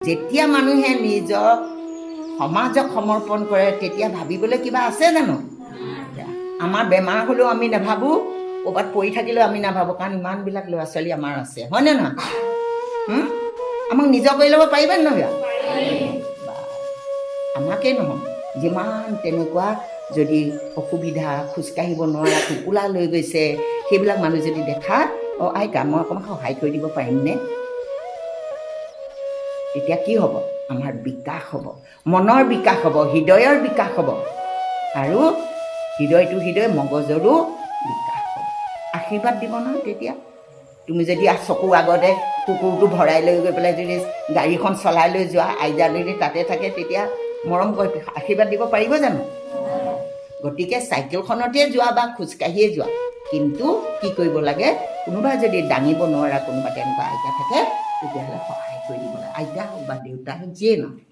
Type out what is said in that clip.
যেতিয়া মানুহে নিজক সমাজক সমৰ্পণ কৰে তেতিয়া ভাবিবলৈ কিবা আছে জানো? আমাৰ বেমাৰ হ'লেও আমি নাভাবোঁ, ক'ৰবাত পৰি থাকিলেও আমি নাভাবোঁ, কাৰণ ইমানবিলাক ল'ৰা ছোৱালী আমাৰ আছে, হয়নে নহয়? আমাক নিজৰ কৰি ল'ব পাৰিবা নহয়? আমাকেই নহয়, যিমান তেনেকুৱা যদি অসুবিধা, খোজকাঢ়িব নোৱাৰা, টোপোলা লৈ গৈছে, সেইবিলাক মানুহ যদি দেখা, অঁ আইতা মই অকণমান সহায় কৰি দিব পাৰিমনে? তেতিয়া কি হ'ব? আমাৰ বিকাশ হ'ব, মনৰ বিকাশ হ'ব, হৃদয়ৰ বিকাশ হ'ব, আৰু হৃদয় মগজৰো বিকাশ হ'ব। আশীৰ্বাদ দিব নহয় তেতিয়া। তুমি যদি চকুৰ আগতে কুকুৰটো ভৰাই লৈ গৈ পেলাই যদি গাড়ীখন চলাই লৈ যোৱা, আইজা যদি তাতে থাকে, তেতিয়া মৰম কৰি আশীৰ্বাদ দিব পাৰিব জানো? গতিকে চাইকেলখনতে যোৱা বা খোজকাঢ়িয়ে যোৱা, কিন্তু কি কৰিব লাগে, কোনোবা যদি দাঙিব নোৱাৰা কোনোবা তেনেকুৱা আইতা থাকে, তেতিয়াহ'লে সহায় কৰি দিব লাগে। আইতা হওক বা দেউতা হওক যিয়ে নহয়।